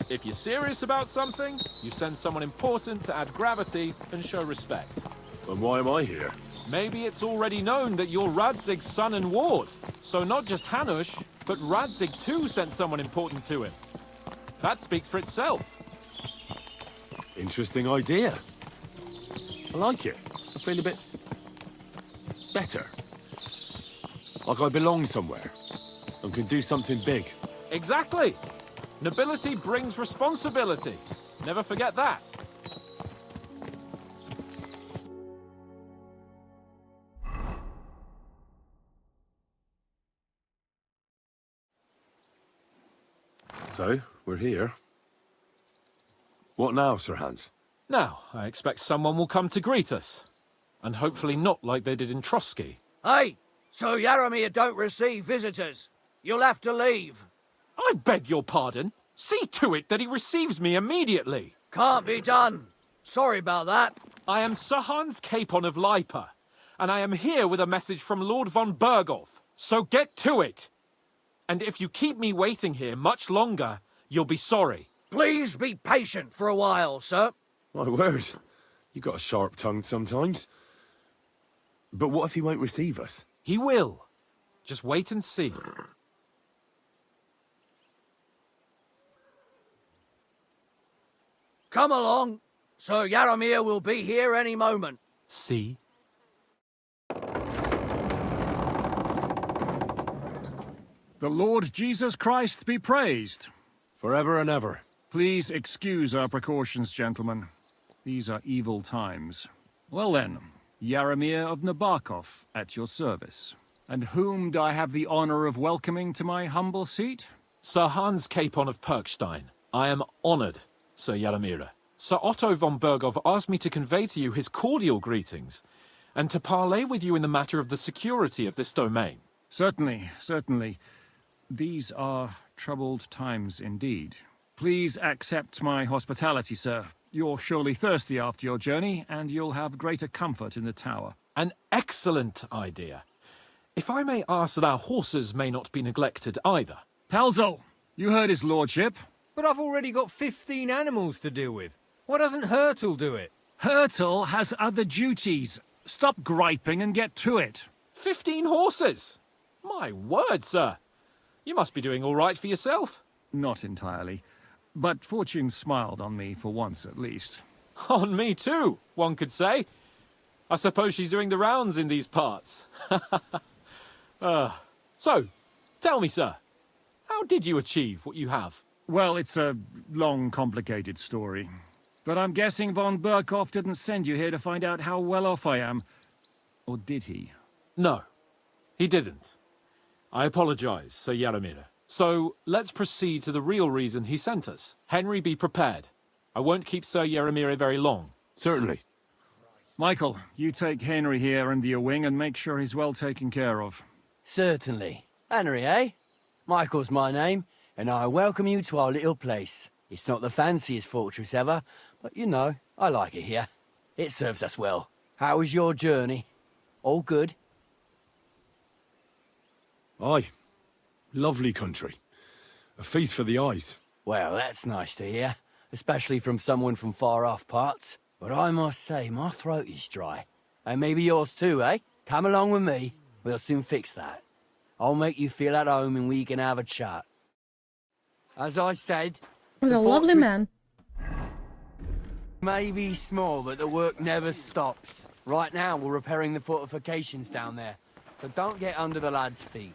If you're serious about something, you send someone important to add gravity and show respect. And why am I here? Maybe it's already known that you're Radzig's son and ward. So not just Hanush, but Radzig too sent someone important to him. That speaks for itself. Interesting idea. I like it. I feel a bit better. Like I belong somewhere and can do something big. Exactly. Nobility brings responsibility. Never forget that. So, we're here. What now, Sir Hans? Now, I expect someone will come to greet us. And hopefully not like they did in Trotsky. Hey, so Yaromir don't receive visitors. You'll have to leave. I beg your pardon. See to it that he receives me immediately. Can't be done. Sorry about that. I am Sir Hans Capon of Lipa, and I am here with a message from Lord von Berghoff. So get to it. And if you keep me waiting here much longer, you'll be sorry. Please be patient for a while, sir. My word. You got a sharp tongue sometimes. But what if he won't receive us? He will. Just wait and see. Come along. Sir Yaromir will be here any moment. See? The Lord Jesus Christ be praised. Forever and ever. Please excuse our precautions, gentlemen. These are evil times. Well then, Yaromir of Nabokov, at your service. And whom do I have the honor of welcoming to my humble seat? Sir Hans Capon of Perkstein. I am honored, Sir Yaromir. Sir Otto von Berghoff asked me to convey to you his cordial greetings, and to parley with you in the matter of the security of this domain. Certainly, certainly. These are troubled times indeed. Please accept my hospitality, sir. You're surely thirsty after your journey, and you'll have greater comfort in the tower. An excellent idea. If I may ask that our horses may not be neglected either. Pelzel, you heard his lordship. But I've already got 15 animals to deal with. Why doesn't Hurtle do it? Hurtle has other duties. Stop griping and get to it. 15 horses? My word, sir. You must be doing all right for yourself. Not entirely. But fortune smiled on me for once at least. On me too, one could say. I suppose she's doing the rounds in these parts. So, tell me, sir, how did you achieve what you have? Well, it's a long, complicated story. But I'm guessing von Burkhoff didn't send you here to find out how well off I am. Or did he? No, he didn't. I apologize, Sir Jaromir. So, let's proceed to the real reason he sent us. Henry, be prepared. I won't keep Sir Jaromir very long. Certainly. Michael, you take Henry here under your wing and make sure he's well taken care of. Certainly. Henry, eh? Michael's my name, and I welcome you to our little place. It's not the fanciest fortress ever, but you know, I like it here. It serves us well. How was your journey? All good? Aye. Lovely country. A feast for the eyes. Well, that's nice to hear, especially from someone from far-off parts. But I must say, my throat is dry. And maybe yours too, eh? Come along with me. We'll soon fix that. I'll make you feel at home and we can have a chat. As I said... He's a lovely man. May be small, but the work never stops. Right now, we're repairing the fortifications down there, so don't get under the lad's feet.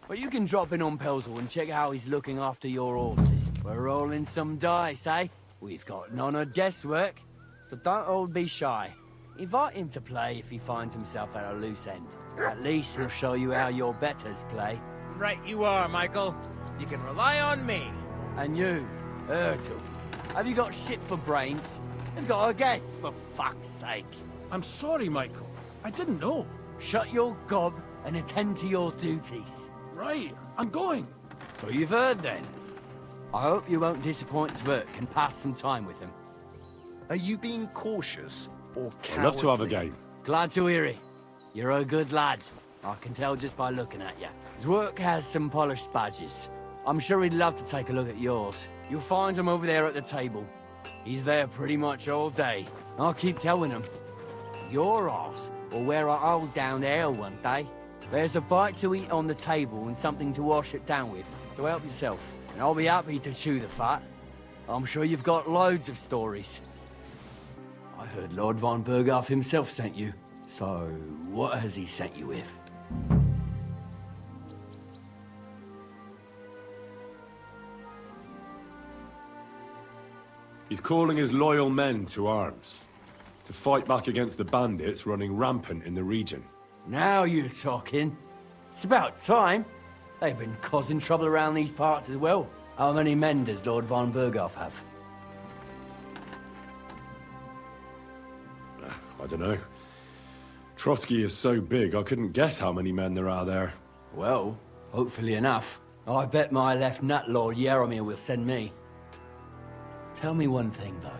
But you can drop in on Pelzel and check how he's looking after your horses. We're rolling some dice, eh? We've got none of guesswork, so don't all be shy. Invite him to play if he finds himself at a loose end. At least he'll show you how your betters play. Right you are, Michael. You can rely on me. And you, Ertl, have you got shit for brains? You've got a guess, for fuck's sake. I'm sorry, Michael. I didn't know. Shut your gob and attend to your duties. Right, I'm going. So you've heard then. I hope you won't disappoint Svert and pass some time with him. Are you being cautious or cowardly? I'd love to have a game. Glad to hear it. You're a good lad. I can tell just by looking at you. His work has some polished badges. I'm sure he'd love to take a look at yours. You'll find him over there at the table. He's there pretty much all day. I'll keep telling him. Your arse will wear a hole down there one day. There's a bite to eat on the table and something to wash it down with, so help yourself. And I'll be happy to chew the fat. I'm sure you've got loads of stories. I heard Lord von Burghoff himself sent you. So, what has he sent you with? He's calling his loyal men to arms. To fight back against the bandits running rampant in the region. Now you're talking. It's about time. They've been causing trouble around these parts as well. How many men does Lord von Burghoff have? I don't know. Trotsky is so big, I couldn't guess how many men there are there. Well, hopefully enough. I bet my left nut Lord Jaromir will send me. Tell me one thing, though,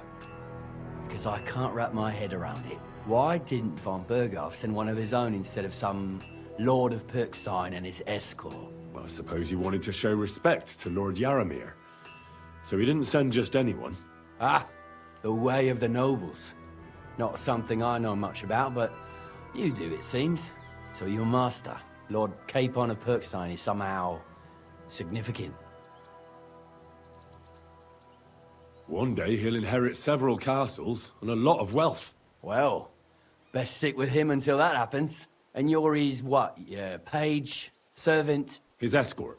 because I can't wrap my head around it. Why didn't von Burghoff send one of his own instead of some Lord of Pirkstein and his escort? Well, I suppose he wanted to show respect to Lord Jaromir. So he didn't send just anyone. Ah, the way of the nobles. Not something I know much about, but you do, it seems. So your master, Lord Capon of Pirkstein, is somehow significant. One day he'll inherit several castles and a lot of wealth. Well, best stick with him until that happens. And you're his what? Yeah, page? Servant? His escort.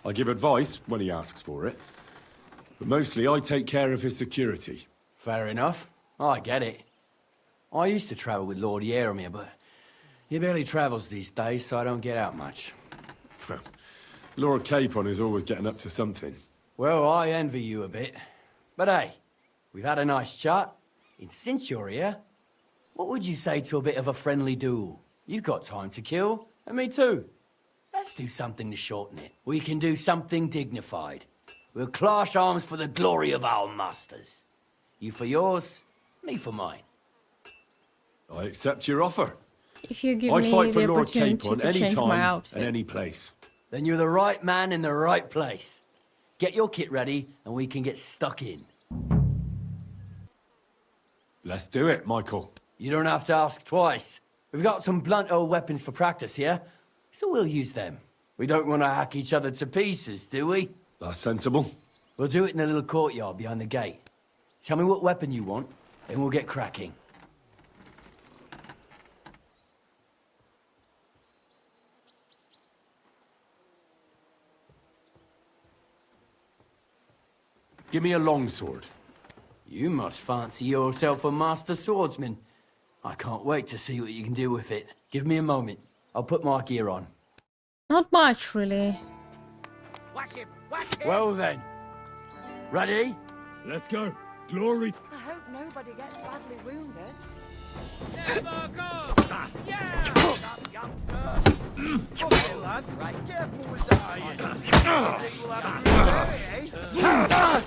I give advice when he asks for it. But mostly I take care of his security. Fair enough. I get it. I used to travel with Lord Jaromir, but he barely travels these days, so I don't get out much. Lord Capon is always getting up to something. Well, I envy you a bit. But hey, we've had a nice chat. And since you're here, What would you say to a bit of a friendly duel? You've got time to kill, and me too. Let's do something to shorten it. We can do something dignified. We'll clash arms for the glory of our masters. You for yours, me for mine. I accept your offer. If you give I'd me fight for the Lord opportunity Capon to any change my time outfit. and any place. Then you're the right man in the right place. Get your kit ready, and we can get stuck in. Let's do it, Michael. You don't have to ask twice. We've got some blunt old weapons for practice here, so we'll use them. We don't want to hack each other to pieces, do we? That's sensible. We'll do it in a little courtyard behind the gate. Tell me what weapon you want, and we'll get cracking. Give me a longsword. You must fancy yourself a master swordsman. I can't wait to see what you can do with it. Give me a moment. I'll put my gear on. Not much, really. Whack him! Whack him! Well then. Ready? Let's go. Glory. I hope nobody gets badly wounded. Yeah, Marco! Yeah! Okay, lads. Careful with the iron. I think we'll have to repair it, eh?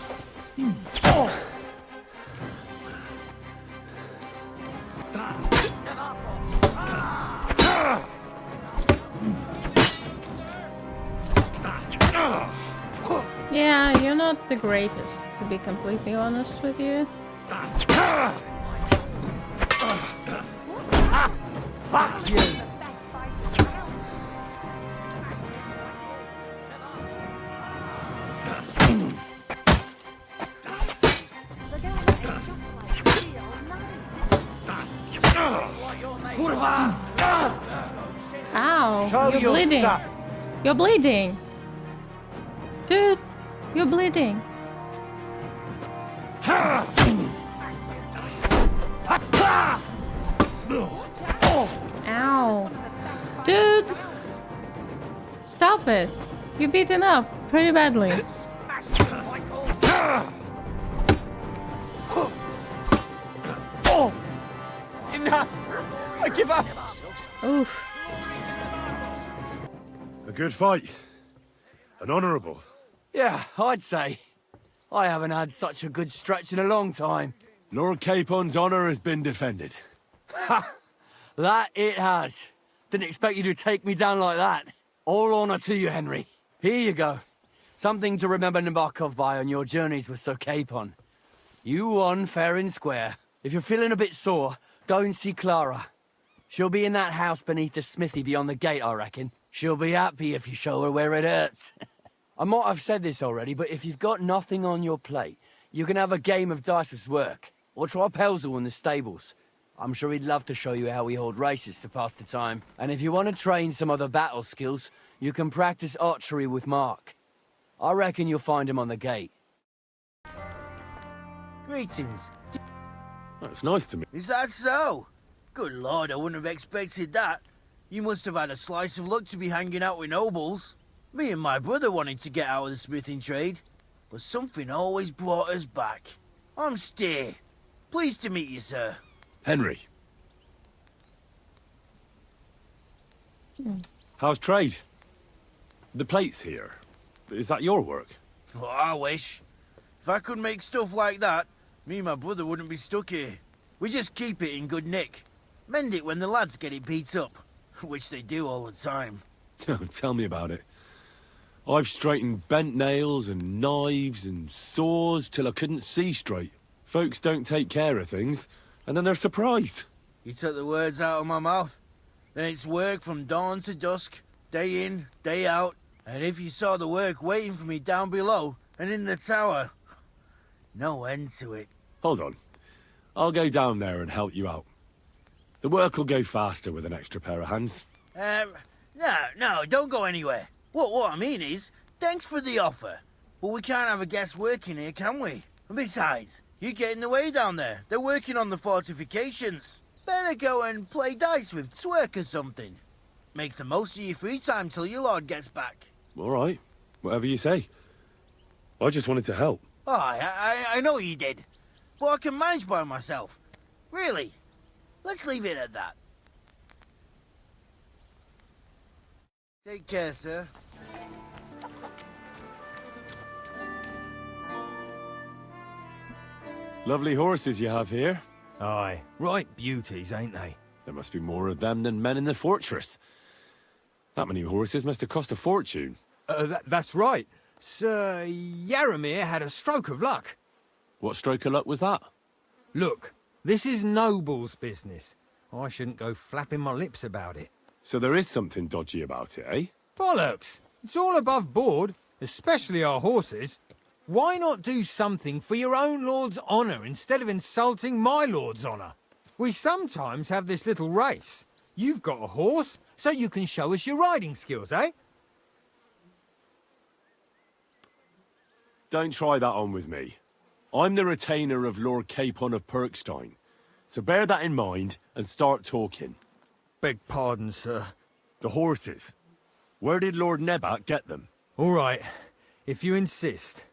Yeah, you're not the greatest, to be completely honest with you. Fuck you! Ow, Show you're your bleeding. stuff. You're bleeding. Dude, you're bleeding. Ow. Dude! Stop it. You're beaten up pretty badly. Enough! I give up! Oof. A good fight. An honourable. Yeah, I'd say. I haven't had such a good stretch in a long time. Lord Capon's honour has been defended. Ha! That it has. Didn't expect you to take me down like that. All honour to you, Henry. Here you go. Something to remember Nabokov by on your journeys with Sir Capon. You won fair and square. If you're feeling a bit sore, go and see Clara. She'll be in that house beneath the smithy beyond the gate, I reckon. She'll be happy if you show her where it hurts. I might have said this already, but if you've got nothing on your plate, you can have a game of dice's work. Or try Pelzel in the stables. I'm sure he'd love to show you how we hold races to pass the time. And if you want to train some other battle skills, you can practice archery with Mark. I reckon you'll find him on the gate. Greetings. That's nice to me. Is that so? Good lord, I wouldn't have expected that. You must have had a slice of luck to be hanging out with nobles. Me and my brother wanted to get out of the smithing trade, but something always brought us back. I'm Steer. Pleased to meet you, sir. Henry. How's trade? The plates here. Is that your work? Oh, I wish. If I could make stuff like that, me and my brother wouldn't be stuck here. We just keep it in good nick. Mend it when the lads get it beat up, which they do all the time. Tell me about it. I've straightened bent nails and knives and saws till I couldn't see straight. Folks don't take care of things, and then they're surprised. You took the words out of my mouth. Then it's work from dawn to dusk, day in, day out. And if you saw the work waiting for me down below and in the tower, no end to it. Hold on. I'll go down there and help you out. The work will go faster with an extra pair of hands. No, don't go anywhere. What I mean is, thanks for the offer. But we can't have a guest working here, can we? And besides, you get in the way down there. They're working on the fortifications. Better go and play dice with Twerk or something. Make the most of your free time till your lord gets back. All right. Whatever you say. I just wanted to help. Oh, I know you did. But I can manage by myself. Really. Let's leave it at that. Take care, sir. Lovely horses you have here. Aye, right beauties, ain't they? There must be more of them than men in the fortress. That many horses must have cost a fortune. That's right. Sir Yaramir had a stroke of luck. What stroke of luck was that? Look, this is Noble's business. I shouldn't go flapping my lips about it. So there is something dodgy about it, eh? Bollocks! It's all above board, especially our horses. Why not do something for your own lord's honour instead of insulting my lord's honour? We sometimes have this little race. You've got a horse, so you can show us your riding skills, eh? Don't try that on with me. I'm the retainer of Lord Capon of Perkstein. So bear that in mind and start talking. Beg pardon, sir. The horses. Where did Lord Nebat get them? All right, if you insist.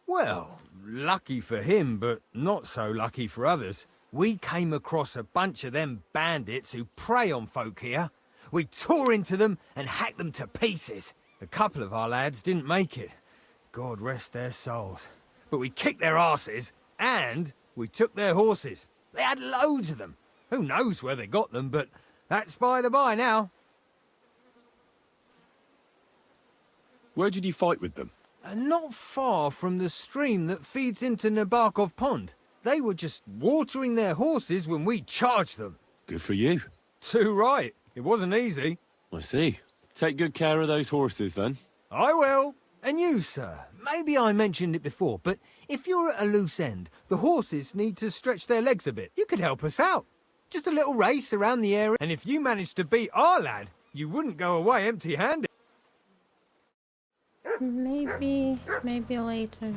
Well, lucky for him, but not so lucky for others. We came across a bunch of them bandits who prey on folk here. We tore into them and hacked them to pieces. A couple of our lads didn't make it. God rest their souls. But we kicked their asses, and we took their horses. They had loads of them. Who knows where they got them, but that's by the by now. Where did you fight with them? Not far from the stream that feeds into Nabarkov Pond. They were just watering their horses when we charged them. Good for you. Too right. It wasn't easy. I see. Take good care of those horses, then. I will. And you, sir. Maybe I mentioned it before, but if you're at a loose end, the horses need to stretch their legs a bit. You could help us out. Just a little race around the area, and if you managed to beat our lad, you wouldn't go away empty-handed. Maybe later.